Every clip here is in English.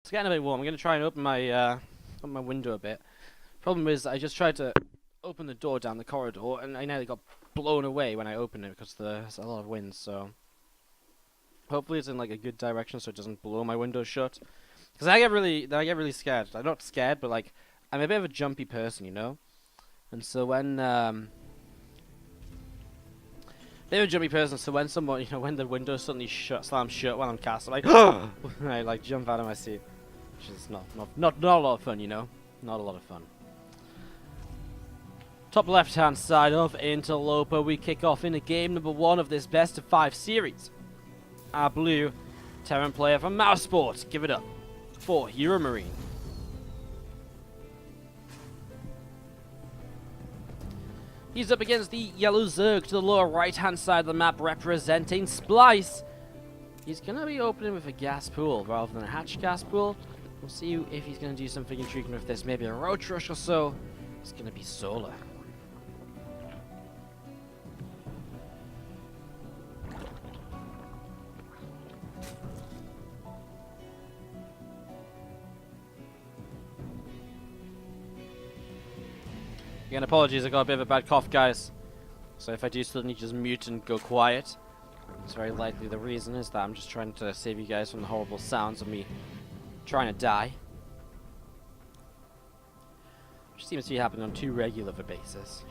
It's getting a bit warm. I'm going to try and open my window a bit. Problem is, I just tried to open the door down the corridor, and I nearly got blown away when I opened it because there's a lot of wind. So hopefully it's in like a good direction, so it doesn't blow my window shut. Because I get really scared. I'm not scared, but like I'm a bit of a jumpy person, you know. And so when bit of a jumpy person, so when someone, when the window suddenly slams shut while I'm casting, I'm like, I like jump out of my seat, which is not a lot of fun, not a lot of fun. Top left-hand side of Interloper, we kick off into game number 1 of this best of 5 series. Our blue Terran player from Mouse Sports, give it up for HeroMarine. He's up against the yellow Zerg to the lower right-hand side of the map, representing Splice. He's going to be opening with a gas pool rather than a hatch gas pool. We'll see if he's going to do something intriguing with this. Maybe a roach rush or so. It's going to be solar. Again, apologies, I got a bit of a bad cough, guys. So if I do suddenly just mute and go quiet, it's very likely the reason is that I'm just trying to save you guys from the horrible sounds of me trying to die. Which seems to be happening on too regular of a basis.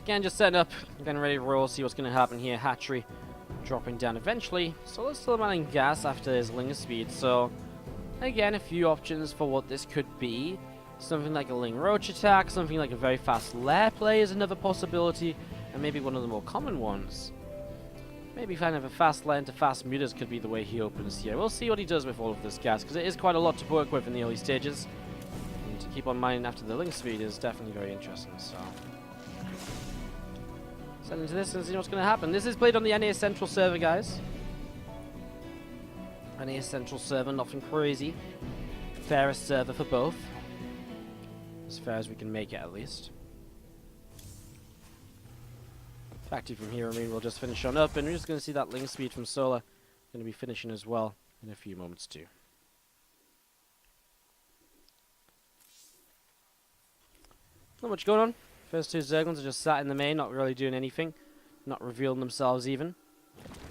Again, just setting up, getting ready to roll, see what's going to happen here. Hatchery dropping down eventually. So let's still manning gas after his Ling speed. So, again, a few options for what this could be. Something like a Ling Roach attack, something like a very fast lair play is another possibility, and maybe one of the more common ones. Maybe kind of a fast lair into fast mutas could be the way he opens here. We'll see what he does with all of this gas, because it is quite a lot to work with in the early stages. And to keep on mining after the Ling speed is definitely very interesting, so... Send into this and see what's going to happen. This is played on the NA Central server, guys. NA Central server, nothing crazy. Fairest server for both. As fair as we can make it, at least. Factory from HeroMarine will just finish on up, and we're just going to see that Ling speed from Solar. Going to be finishing as well in a few moments, too. Not much going on. First two Zerglings are just sat in the main, not really doing anything. Not revealing themselves even.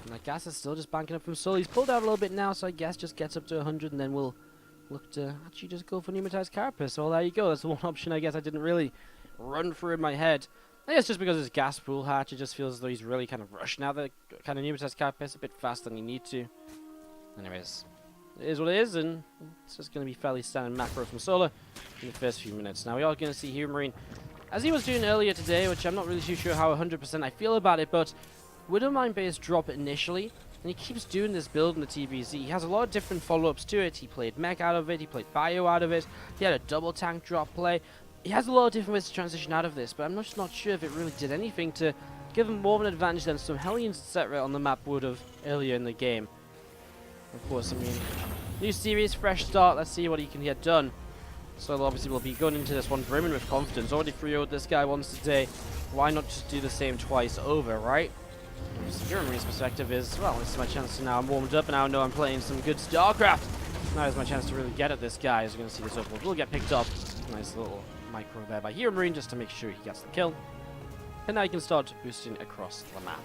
And that gas is still just banking up from Soul. He's pulled out a little bit now, so I guess just gets up to 100 and then we'll look to actually just go for Pneumatized Carapace. So there you go. That's the one option I guess I didn't really run through in my head. I guess just because it's gas pool hatch, it just feels as though he's really kind of rushed now. The kind of Pneumatized Carapace a bit faster than you need to. Anyways, it is what it is, and it's just going to be fairly standard macro from Solar in the first few minutes. Now we are going to see HeroMarine as he was doing earlier today, which I'm not really too sure how 100% I feel about it, but Widowmine base drop initially, and he keeps doing this build in the TvZ. He has a lot of different follow-ups to it. He played mech out of it, he played bio out of it, he had a double tank drop play. He has a lot of different ways to transition out of this, but I'm just not sure if it really did anything to give him more of an advantage than some Hellions, etc. on the map would have earlier in the game. Of course, I mean, new series, fresh start, let's see what he can get done. So obviously we'll be going into this one brimming with confidence. Already 3-0'd this guy once today. Why not just do the same twice over, right? HeroMarine's perspective is, well, this is my chance to now. I'm warmed up and now I know I'm playing some good StarCraft. Now is my chance to really get at this guy. As you're going to see this overlord will get picked up. Nice little micro there by HeroMarine just to make sure he gets the kill. And now he can start boosting across the map.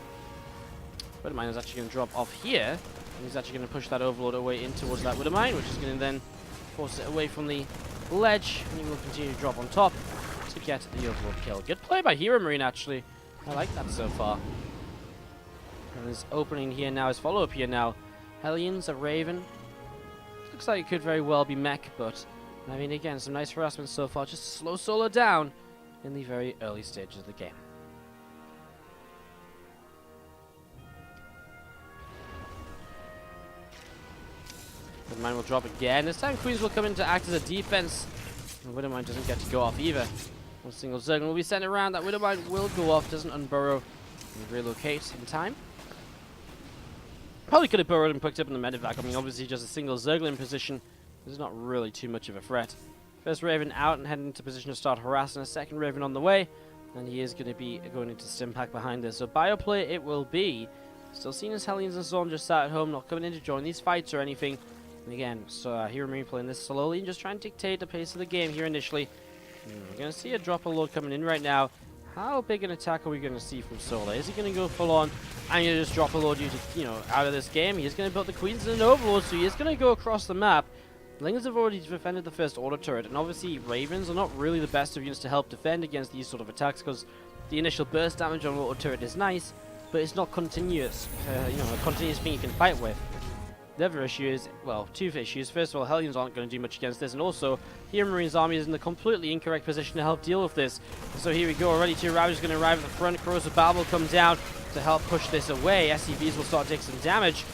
Widowmine is actually going to drop off here. And he's actually going to push that overlord away in towards that Widowmine, which is going to then force it away from the ledge, and he will continue to drop on top to get the overlord kill. Good play by HeroMarine, actually. I like that so far. And his opening here now, his follow-up here now. Hellions, a Raven. Looks like it could very well be mech, but I mean, again, some nice harassment so far. Just to slow Solar down in the very early stages of the game. Widowmine will drop again. This time Queens will come in to act as a defense. And Widowmine doesn't get to go off either. One single Zerg will be sent around. That Widowmine will go off, doesn't unburrow and relocate in time. Probably could have burrowed and picked up in the medevac. I mean, obviously just a single Zerg in position. There's not really too much of a threat. First Raven out and heading into position to start harassing. A second Raven on the way. And he is going to be going into Stimpack behind this. So bioplay it will be. Still seeing his Hellions and so on just sat at home, not coming in to join these fights or anything. And again, so HeroMarine playing this slowly and just trying to dictate the pace of the game here initially. We're going to see a drop of load coming in right now. How big an attack are we going to see from Solar? Is he going to go full on and you just drop a load out of this game? He's going to put the Queens in an overload, so he's going to go across the map. Lingers have already defended the first auto turret, and obviously Ravens are not really the best of units to help defend against these sort of attacks, because the initial burst damage on auto turret is nice, but it's not continuous, a continuous thing you can fight with. The other issue is, well, two issues. First of all, Hellions aren't going to do much against this, and also, HeroMarine's army is in the completely incorrect position to help deal with this. So here we go, already two Ravagers going to arrive at the front, Corrosive Barb will come down to help push this away. SCVs will start taking some damage.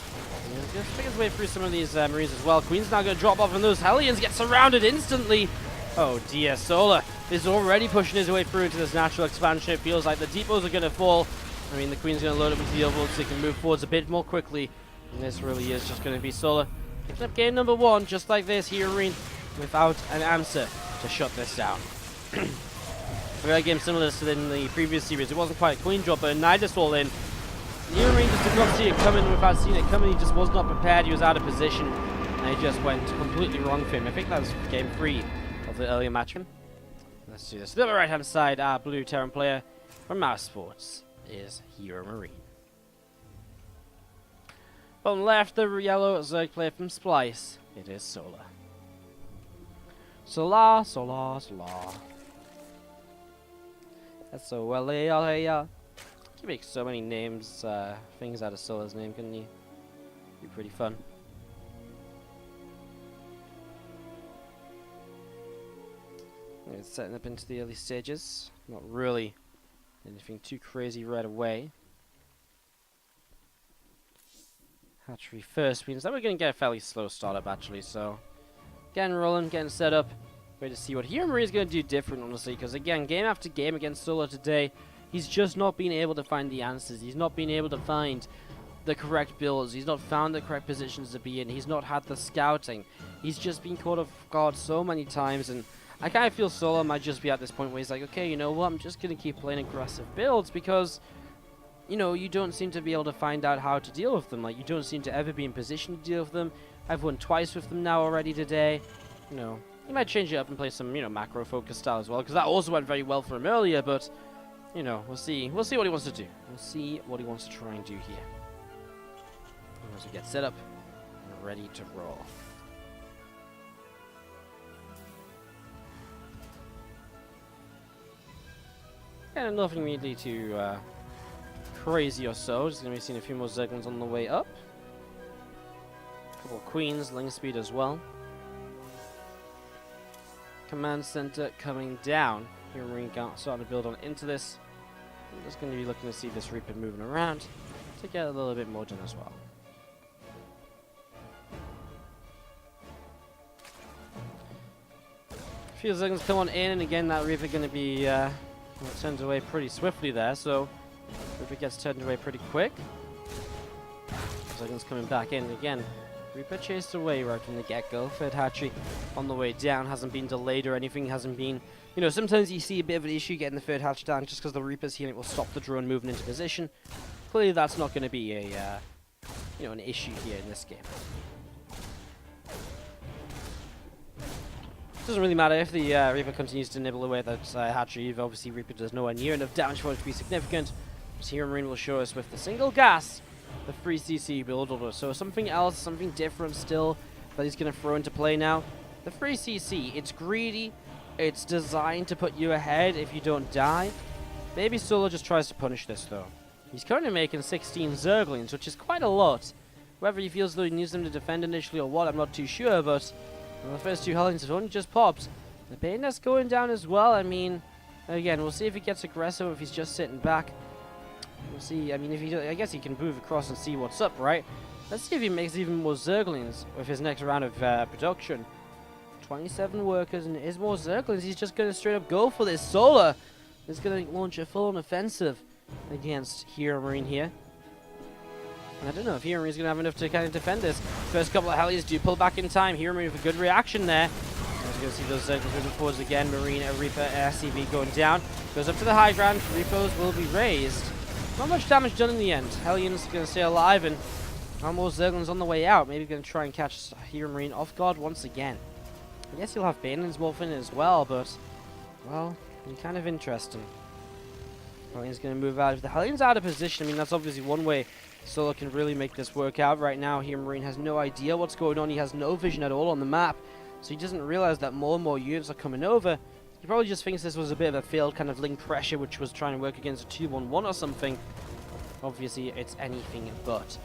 He's going to pick his way through some of these Marines as well. Queen's now going to drop off, and those Hellions get surrounded instantly. Oh dear, Solar is already pushing his way through into this natural expansion. It feels like the depots are going to fall. I mean, the Queen's going to load up with the overload so they can move forwards a bit more quickly. And this really is just going to be Solar picking up game number 1, just like this. HeroMarine without an answer to shut this down. A very game similar to in the previous series. It wasn't quite a Queen drop, but a Nidus all in. HeroMarine just did not see it coming. Without seeing it coming, he just was not prepared. He was out of position, and he just went completely wrong for him. I think that was game 3 of the earlier match. Let's do this. The other right-hand side, our blue Terran player from Mouse Sports is HeroMarine. On left, the yellow Zerg player from Splice. It is Solar. Solar, Solar, Solar. That's so well, You can make so many names, things out of Solar's name, couldn't you? Be pretty fun. It's setting up into the early stages. Not really anything too crazy right away. Hatchery first means that we're going to get a fairly slow startup, actually. So, getting rolling, getting set up. Ready to see what HeroMarine is going to do different, honestly. Because, again, game after game against Solar today, he's just not been able to find the answers. He's not been able to find the correct builds. He's not found the correct positions to be in. He's not had the scouting. He's just been caught off guard so many times. And I kind of feel Solar might just be at this point where he's like, okay, you know what? I'm just going to keep playing aggressive builds because, you know, you don't seem to be able to find out how to deal with them. Like, you don't seem to ever be in position to deal with them. I've won twice with them now already today. You know, he might change it up and play some, macro focus style as well, because that also went very well for him earlier, but, we'll see. We'll see what he wants to do. We'll see what he wants to try and do here. As we get set up and ready to roll. And nothing really too crazy or so. Just going to be seeing a few more Zerglings on the way up. A couple of Queens, Ling Speed as well. Command Center coming down. HeroMarine starting to build on into this. I'm just going to be looking to see this Reaper moving around to get a little bit more done as well. A few seconds come on in, and again that Reaper going to be turned away pretty swiftly there, so Reaper gets turned away pretty quick. Seconds coming back in again. Reaper chased away right from the get-go. Third hatchery on the way down, hasn't been delayed or anything, hasn't been... sometimes you see a bit of an issue getting the third hatch down just because the Reaper's here and it will stop the drone moving into position. Clearly that's not going to be a, an issue here in this game. Doesn't really matter if the Reaper continues to nibble away at that hatchery. Obviously Reaper does nowhere near enough damage for it to be significant. HeroMarine will show us with the single gas the 3cc build order. So something else, something different still that he's going to throw into play now. The 3cc, it's greedy. It's designed to put you ahead if you don't die. Maybe Solar just tries to punish this though. He's currently making 16 Zerglings, which is quite a lot. Whether he feels though he needs them to defend initially or what, I'm not too sure, but the first two Hellions have only just popped. The Bayonet's going down as well. I mean, again, we'll see if he gets aggressive or if he's just sitting back. We'll see. I mean, I guess he can move across and see what's up, right? Let's see if he makes even more Zerglings with his next round of production. 27 workers and it is more Zerglings. He's just going to straight up go for this. Solar is going to launch a full-on offensive against HeroMarine here. And I don't know if HeroMarine is going to have enough to kind of defend this. First couple of Hellions do pull back in time. HeroMarine with a good reaction there. you're going to see those circles moving forwards again. Marine, a Reaper, SCV going down. Goes up to the high ground. Repos will be raised. Not much damage done in the end. Hellions going to stay alive, and more Zerglings on the way out. Maybe going to try and catch HeroMarine off guard once again. I guess you'll have Banelings morph in as well, but, well, kind of interesting. Hellions going to move out. If the Hellions out of position, I mean, that's obviously one way Solo can really make this work out. Right now, HeroMarine has no idea what's going on. He has no vision at all on the map, so he doesn't realize that more and more units are coming over. He probably just thinks this was a bit of a failed kind of link pressure, which was trying to work against a 2-1-1 or something. Obviously, it's anything but.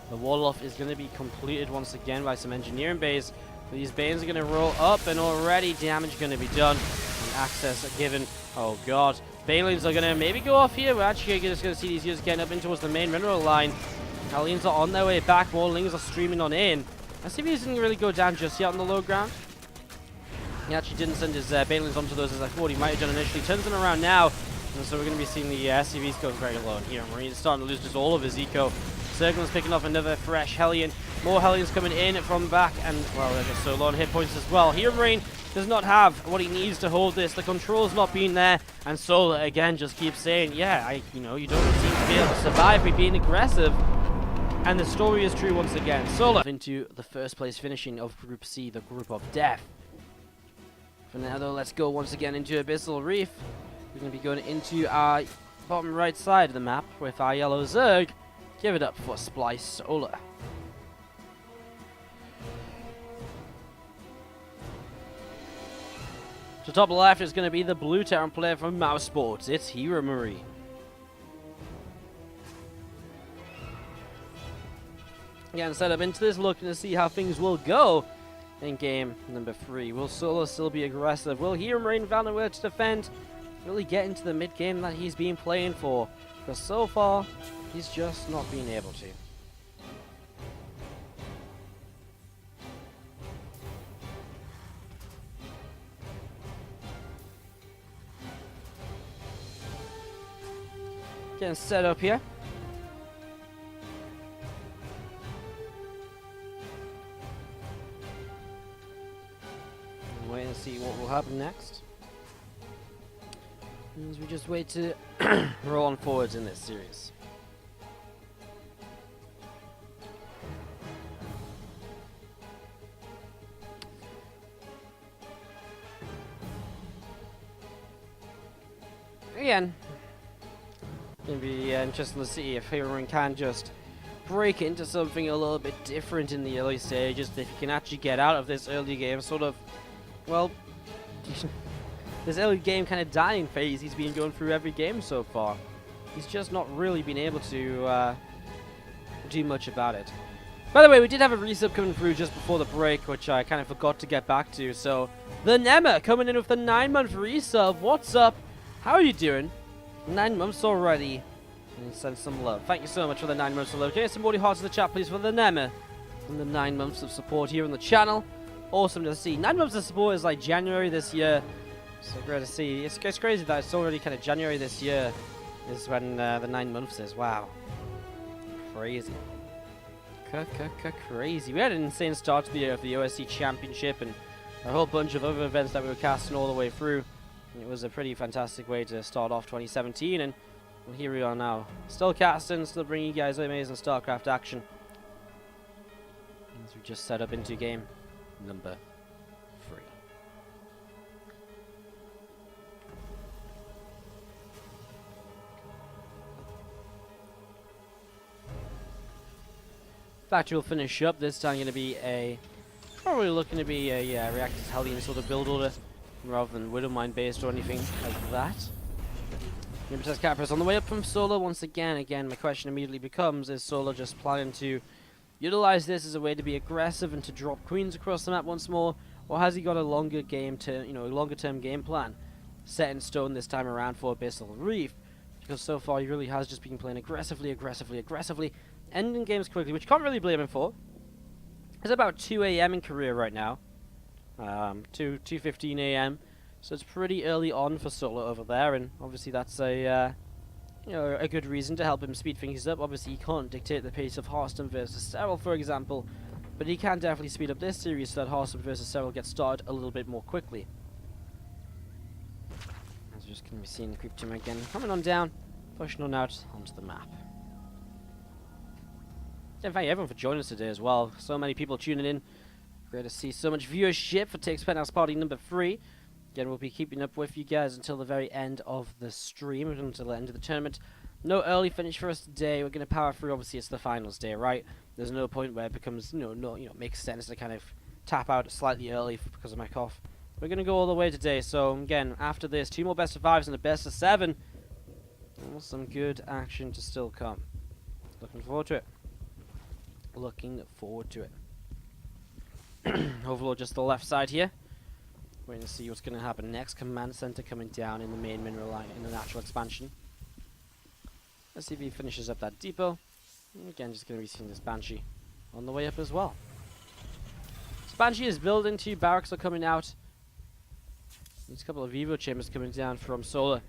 The wall off is going to be completed once again by some engineering bays. These Banes are going to roll up, and already damage going to be done. And access given. Oh god. Banelings are going to maybe go off here. We're actually just going to see these units getting up in towards the main mineral line. Hellions are on their way back. More Lings are streaming on in. SCV didn't really go down just yet on the low ground. He actually didn't send his Banelings onto those as I thought he might have done initially. Turns them around now. And so we're going to be seeing the SCVs go very low here. Marine's starting to lose just all of his eco. Zergling's picking off another fresh Hellion. More Hellions coming in from back. And, well, they're just so low on hit points as well. HeroMarine does not have what he needs to hold this. The control's not being there. And Solar, again, just keeps saying, yeah, you don't seem to be able to survive by being aggressive. And the story is true once again. Solar into the first place finishing of Group C, the Group of Death. For now, though, let's go once again into Abyssal Reef. We're going to be going into our bottom right side of the map with our yellow Zerg. Give it up for Splice Solar. To top left is going to be the blue Terran player from Mouse Sports. It's HeroMarine. Again, set up into this, looking to see how things will go in game number 3. Will Solo still be aggressive? Will HeroMarine find a way to defend? Really get into the mid game that he's been playing for? Because so far, he's just not been able to. Getting set up here. Wait and see what will happen next. As we just wait to roll on forwards in this series. Again, it'll be interesting to see if HeroMarine can just break into something a little bit different in the early stages, if he can actually get out of this early game sort of, well, this early game kind of dying phase he's been going through every game so far. He's just not really been able to do much about it. By the way, we did have a resub coming through just before the break, which I kind of forgot to get back to. So, the Nema coming in with the 9-month resub. What's up? How are you doing? 9 months already. And send some love. Thank you so much for the 9 months of love. Get some more hearts in the chat, please, for the Nema. And the 9 months of support here on the channel. Awesome to see. 9 months of support is like January this year. So great to see. It's crazy that it's already kind of January this year is when the 9 months is. Wow. Crazy. Crazy. We had an insane start to the year of the OSC Championship and a whole bunch of other events that we were casting all the way through. It was a pretty fantastic way to start off 2017, and well, here we are now. Still casting, still bringing you guys amazing StarCraft action. As we just set up into game number 3. Factory will finish up. This time going to be probably looking to be a Reactor's Hellion sort of build order, rather than Widowmine based or anything like that. Test Capra on the way up from Solo once again. Again, my question immediately becomes, is Solo just planning to utilize this as a way to be aggressive and to drop queens across the map once more, or has he got a longer term game plan set in stone this time around for Abyssal Reef? Because so far he really has just been playing aggressively, ending games quickly, which can't really blame him for. It's about 2 AM in Korea right now. 2:15 AM, so it's pretty early on for Solo over there, and obviously that's a good reason to help him speed things up. Obviously, he can't dictate the pace of Hearthstone versus Serral, for example, But he can definitely speed up this series so that Horseman versus Cyril gets started a little bit more quickly. As we're just going to be seeing the creep team again coming on down, pushing on out onto the map. Yeah, thank you everyone for joining us today as well. So many people tuning in. Great to see so much viewership for Penthouse Party number 3. Again, we'll be keeping up with you guys until the very end of the stream, until the end of the tournament. No early finish for us today. We're going to power through. Obviously, it's the finals day, right? There's no point where it becomes, makes sense to kind of tap out slightly early because of my cough. We're going to go all the way today. So, again, after this, 2 more best of 5s and a best of 7. And some good action to still come. Looking forward to it. Looking forward to it. Overlord just the left side here. Waiting to see what's going to happen next. Command center coming down in the main mineral line in the natural expansion. Let's see if he finishes up that depot. And again, just going to be seeing this Banshee on the way up as well. So Banshee is building, 2 barracks are coming out. There's a couple of Evo chambers coming down from Solar,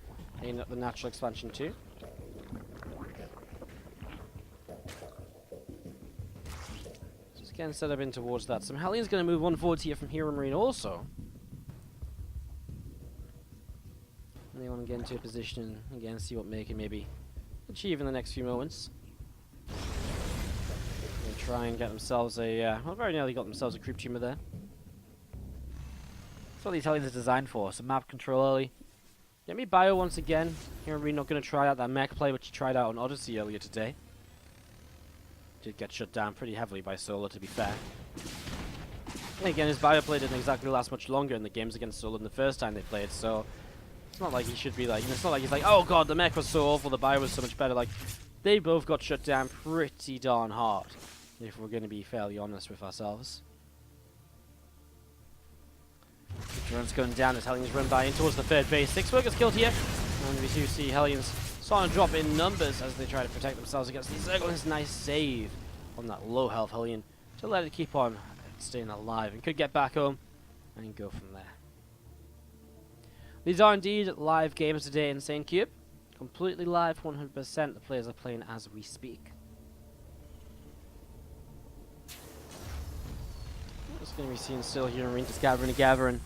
aiming up the natural expansion too. Just getting set up in towards that. Some Hellions going to move on forward here from HeroMarine also. And they want to get into a position and again see what they can maybe achieve in the next few moments. They try and get themselves a, well, very nearly got themselves a creep tumor there. That's what these Hellions are designed for, some map control early. Get me Bio once again. Here we're not going to try out that mech play which he tried out on Odyssey earlier today. Did get shut down pretty heavily by Solar, to be fair. And again, his Bio play didn't exactly last much longer in the games against Solar than the first time they played, so it's not like he should be like, it's not like he's like, oh god, the mech was so awful, the Bio was so much better. Like, they both got shut down pretty darn hard, if we're going to be fairly honest with ourselves. The drone's going down as Hellions run by in towards the third base. 6 workers killed here, and we do see Hellions starting to drop in numbers as they try to protect themselves against these Zerglings. Nice save on that low health Hellion to let it keep on staying alive and could get back home and go from there. These are indeed live games today in St. Cube. Completely live, 100%. The players are playing as we speak. Just going to be seeing still here in Marine just gathering.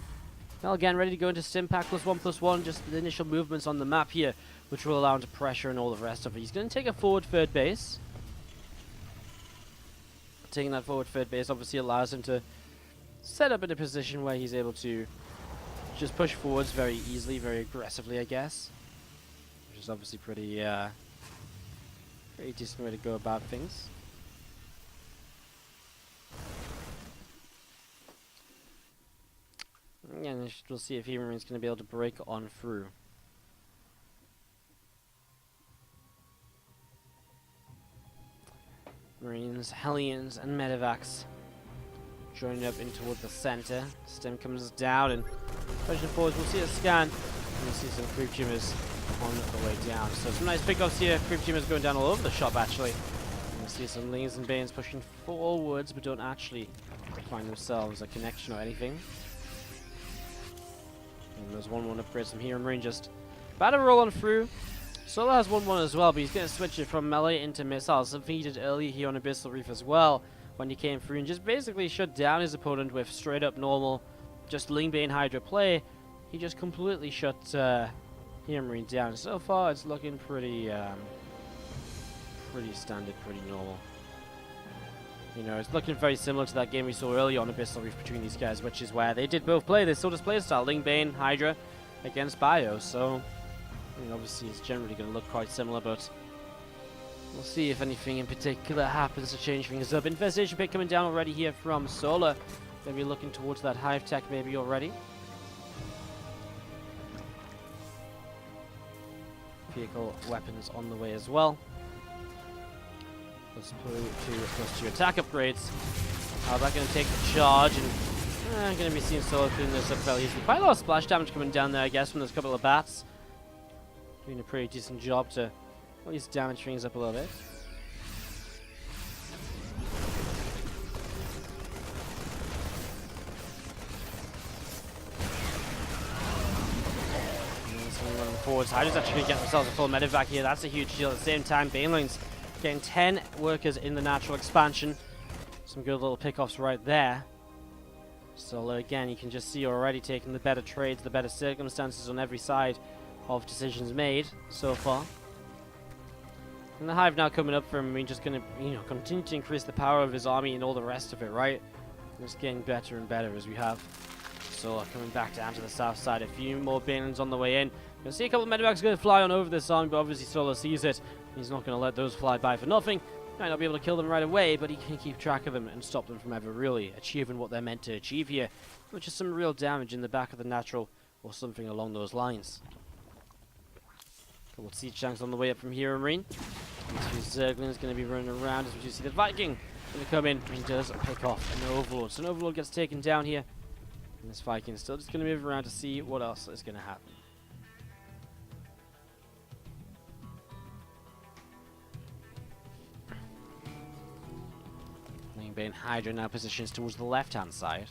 Now again, ready to go into Stimpack +1/+1. Just the initial movements on the map here, which will allow him to pressure and all the rest of it. He's going to take a forward third base. Taking that forward third base obviously allows him to set up in a position where he's able to just push forwards very easily, very aggressively, I guess. Which is obviously pretty decent way to go about things. And we'll see if HeroMarine's going to be able to break on through. Marines, Hellions, and Medivacs joining up in toward the center. Stem comes down and pushing forwards. We'll see a scan. And we'll see some creep tumors on the way down. So some nice pickups here. Creep tumors going down all over the shop actually. And we'll see some Lings and Banes pushing forwards but don't actually find themselves a connection or anything. And there's 1/1 upgrades from HeroMarine just about to roll on through. Solar has 1/1 as well, but he's going to switch it from melee into missiles. Something he did earlier here on Abyssal Reef as well, when he came through and just basically shut down his opponent with straight up normal, just Lingbane Hydra play. He just completely shut HeroMarine down. So far, it's looking pretty standard, pretty normal. You know, it's looking very similar to that game we saw earlier on Abyssal Reef between these guys, which is where they did both play this sort of play style, Lingbane Hydra against Bio. So I mean, obviously it's generally going to look quite similar, but we'll see if anything in particular happens to change things up. Infestation pick coming down already here from Solar. Going to be looking towards that Hive Tech maybe already. Vehicle weapons on the way as well. +2 attack upgrades. How that going to take the charge, and going to be seeing Solar cleaning this up fairly easily. Quite a lot of splash damage coming down there, I guess, from those couple of bats. Doing a pretty decent job to at least damage things up a little bit. Running forwards. Hydra's actually going to get themselves a full medevac here. That's a huge deal. At the same time, Banelings getting 10 workers in the natural expansion. Some good little pickoffs right there. So again, you can just see already taking the better trades, the better circumstances on every side of decisions made so far. And the Hive now coming up for him, we're just going to, continue to increase the power of his army and all the rest of it, right? It's getting better and better as we have. So coming back down to the south side, a few more Banelings on the way in. You're going to see a couple of medevacs going to fly on over this army, but obviously Solar sees it. He's not going to let those fly by for nothing. Might not be able to kill them right away, but he can keep track of them and stop them from ever really achieving what they're meant to achieve here, which is some real damage in the back of the natural or something along those lines. Couple of siege tanks on the way up from HeroMarine. These two Zerglings going to be running around as we do see the Viking going to come in and does pick off an Overlord. So an Overlord gets taken down here, and this Viking is still just going to move around to see what else is going to happen. Bane Hydra now positions towards the left-hand side.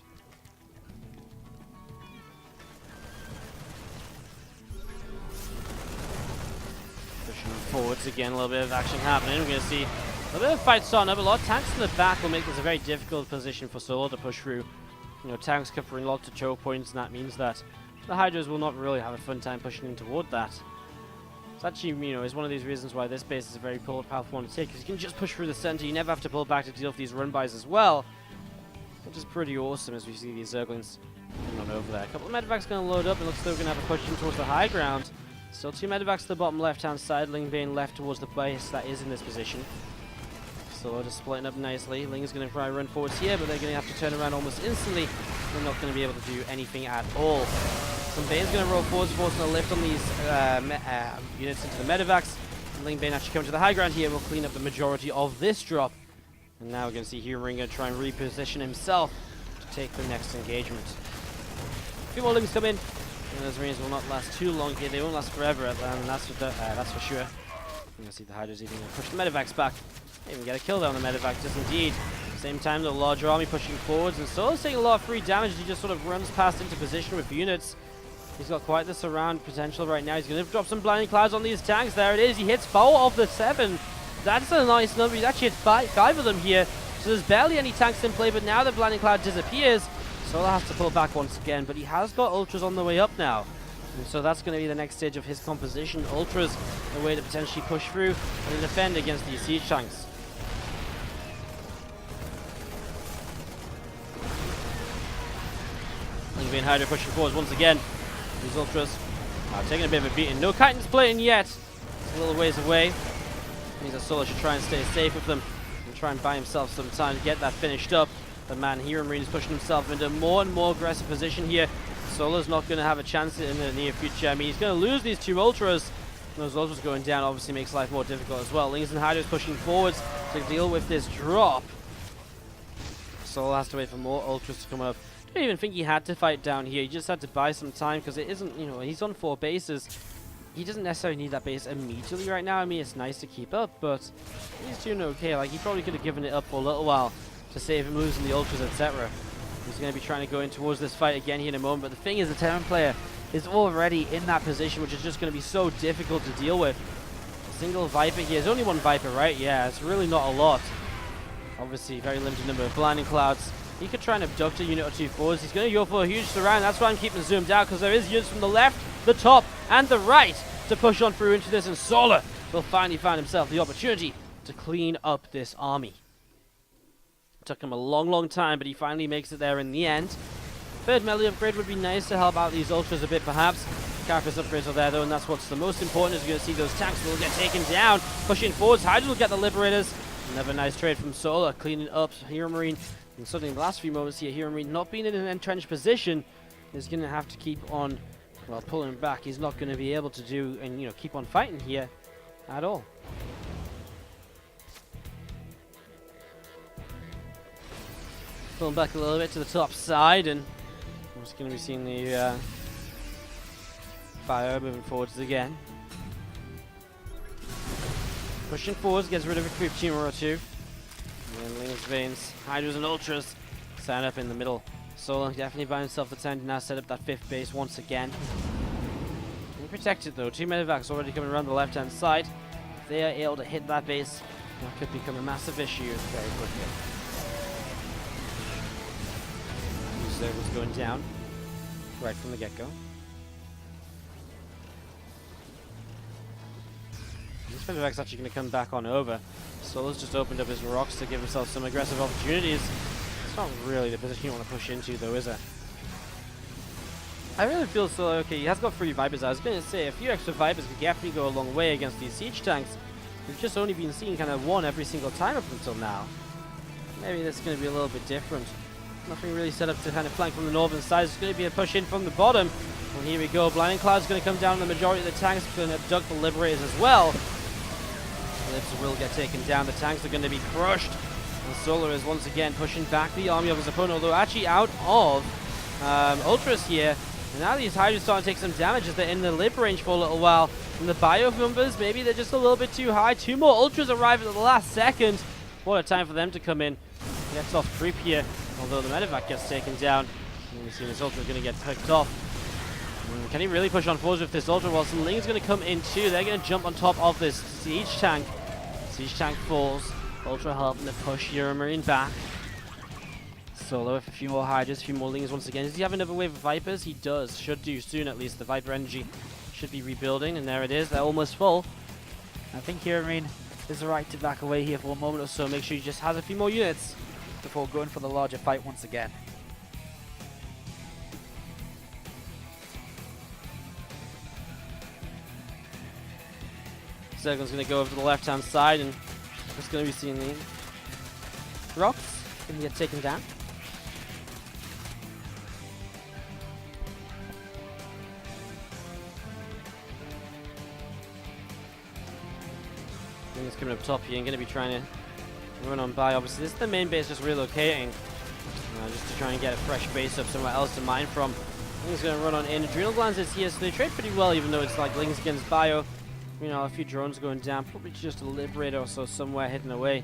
Pushing forwards again, a little bit of action happening. We're going to see a little bit of fight starting up. A lot of tanks in the back will make this a very difficult position for Solo to push through. Tanks covering lots of choke points, and that means that the Hydras will not really have a fun time pushing in toward that. It's actually, is one of these reasons why this base is a very powerful one to take, because you can just push through the center. You never have to pull back to deal with these run-bys as well, which is pretty awesome as we see these Zerglings coming on over there. A couple of medevacs going to load up, and looks like we're going to have a push in towards the high ground. Still two medevacs to the bottom left-hand side, Ling being left towards the base that is in this position. So just splitting up nicely. Ling is going to try and run forwards here, but they're going to have to turn around almost instantly. They're not going to be able to do anything at all. Some Bane's going to roll forwards, forcing a lift on these units into the medevacs. And Ling Bane actually coming to the high ground here will clean up the majority of this drop. And now we're going to see HeroMarine going to try and reposition himself to take the next engagement. A few more Lings come in, and those Marines will not last too long here. They won't last forever, and that's for sure. You're going to see the Hydras even going to push the medevacs back. They even get a kill down the medevac, just indeed. Same time, the larger army pushing forwards, and Solo's taking a lot of free damage as he just sort of runs past into position with units. He's got quite the surround potential right now. He's going to drop some blinding clouds on these tanks. There it is. He hits 4 of the 7. That's a nice number. He's actually hit 5 of them here. So there's barely any tanks in play, but now the blinding cloud disappears. Solo has to pull back once again, but he has got ultras on the way up now. And so that's going to be the next stage of his composition. Ultras, a way to potentially push through and defend against these siege tanks. Ling Bane Hydra pushing forwards once again. These ultras are taking a bit of a beating. No Chitin's playing yet. It's a little ways away. Means that Solo should try and stay safe with them and try and buy himself some time to get that finished up. The man HeroMarine is pushing himself into more and more aggressive position here. Solo's not going to have a chance in the near future. I mean, he's going to lose these 2 ultras. And those ultras going down obviously makes life more difficult as well. Lings and Hydras pushing forwards to deal with this drop. Solo has to wait for more ultras to come up. I don't even think he had to fight down here. He just had to buy some time because it isn't, he's on 4 bases. He doesn't necessarily need that base immediately right now. I mean, it's nice to keep up, but he's doing okay. Like, he probably could have given it up for a little while to save him losing the ultras, etc. He's going to be trying to go in towards this fight again here in a moment. But the thing is, the Terran player is already in that position, which is just going to be so difficult to deal with. A single Viper here. There's only 1 Viper, right? Yeah, it's really not a lot. Obviously, very limited number of blinding clouds. He could try and abduct a unit or 2 forwards. He's going to go for a huge surround. That's why I'm keeping zoomed out, because there is units from the left, the top, and the right to push on through into this. And Solo will finally find himself the opportunity to clean up this army. It took him a long, long time, but he finally makes it there in the end. 3rd melee upgrade would be nice to help out these ultras a bit, perhaps. Carapace upgrades are there, though, and that's what's the most important. Is you're going to see those tanks will get taken down. Pushing forwards, Hydra will get the Liberators. Another nice trade from Solo, cleaning up HeroMarine. And suddenly in the last few moments here, HeroMarine not being in an entrenched position is going to have to keep on, well, pulling back. He's not going to be able to do and, keep on fighting here at all. Pulling back a little bit to the top side, and we're just going to be seeing the fire moving forwards again. Pushing forwards, gets rid of a creep team or 2. And then Lings, Veins, Hydras, and Ultras stand up in the middle. Solo definitely by himself the time to now set up that 5th base once again. And protected though. 2 medevacs already coming around the left-hand side. If they are able to hit that base, that could become a massive issue very quickly. Zergle's going down right from the get-go. This Penthouse actually going to come back on over. Solo's just opened up his rocks to give himself some aggressive opportunities. It's not really the position you want to push into, though, is it? I really feel Solo, okay, he has got 3 Vipers. I was going to say, a few extra Vipers could definitely go a long way against these siege tanks. We've just only been seeing kind of 1 every single time up until now. Maybe this is going to be a little bit different. Nothing really set up to kind of flank from the northern side. It's going to be a push in from the bottom. And here we go. Blinding Cloud's going to come down on the majority of the tanks. It's going to abduct the Liberators as well. Libs will get taken down. The tanks are going to be crushed. And Solar is once again pushing back the army of his opponent, although actually out of Ultras here. And now these Hydras starting to take some damage as they're in the Lib range for a little while. And the bio numbers, maybe they're just a little bit too high. 2 more Ultras arrive at the last second. What a time for them to come in. Gets off creep here, although the medevac gets taken down. And we see this Ultra going to get picked off. Can he really push on forwards with this Ultra? Well, some Ling's going to come in too. They're going to jump on top of this Siege tank. Siege tank falls. Ultra helping to push HeroMarine back. Solo with a few more Hydras, a few more Lings once again. Does he have another wave of Vipers? He does. Should do soon at least. The Viper energy should be rebuilding, and there it is. They're almost full. I think HeroMarine is right to back away here for a moment or so. Make sure he just has a few more units before going for the larger fight once again. Zergle's going to go over to the left-hand side, and it's going to be seeing the rocks going to get taken down. He's coming up top here and going to be trying to run on by. Obviously, this is the main base just relocating. Just to try and get a fresh base up somewhere else to mine from. He's going to run on in. Adrenal Glands is here, so they trade pretty well, even though it's like Lings against Bio. You know, a few drones going down. Probably just a Liberator or so somewhere hidden away.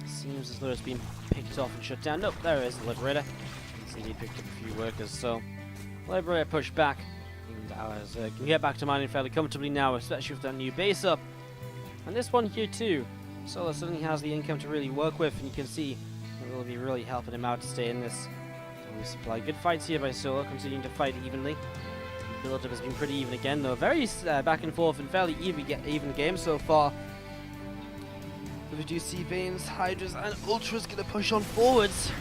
Seems as though it's been picked off and shut down. Nope, there is the Liberator. See, he picked up a few workers, so Liberator pushed back. And ours can get back to mining fairly comfortably now, especially with that new base up. And this one here too. Solo suddenly has the income to really work with, and you can see it will be really helping him out to stay in this supply. Good fights here by Solo, continuing to fight evenly. The build-up has been pretty even again, though. Very back and forth and fairly even game so far. But we do see Banes, Hydras, and Ultras going to push on forwards.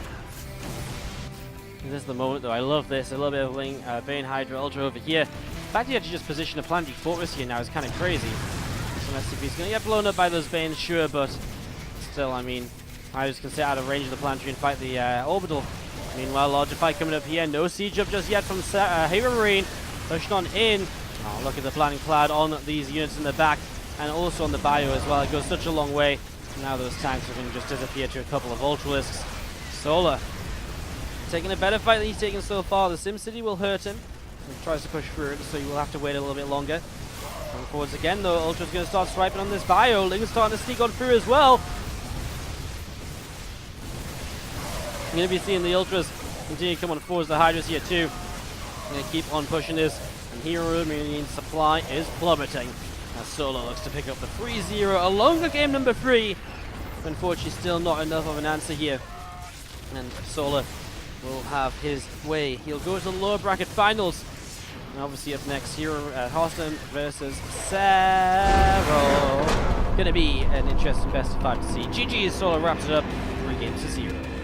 And this is the moment, though. I love this. A little bit of Bane, Hydra, Ultra over here. The fact he had to just position a planted fortress here now is kind of crazy. He's going to get blown up by those Banes, sure, but still, I mean, Hydras can stay out of range of the planetary and fight the orbital. Meanwhile, larger fight coming up here. No siege up just yet from HeroMarine. Pushed on in. Oh, look at the Blinding Cloud on these units in the back, and also on the bio as well. It goes such a long way. Now those tanks are going to just disappear to a couple of Ultralisks. Solar taking a better fight than he's taken so far. The SimCity will hurt him. He tries to push through it, so you will have to wait a little bit longer. Coming forwards again, though. Ultra's going to start swiping on this bio. Ling's starting to sneak on through as well. You're going to be seeing the Ultras continue to come on forwards. The Hydras here too. Going to keep on pushing this. And HeroMarine supply is plummeting. As Solo looks to pick up the 3-0. A longer game number 3. Unfortunately, still not enough of an answer here. And Solo will have his way. He'll go to the lower bracket finals. And obviously up next, Hearthstone versus Sero. Gonna be an interesting best of 5 to see. GG, Solo wraps it up 3 games to 0.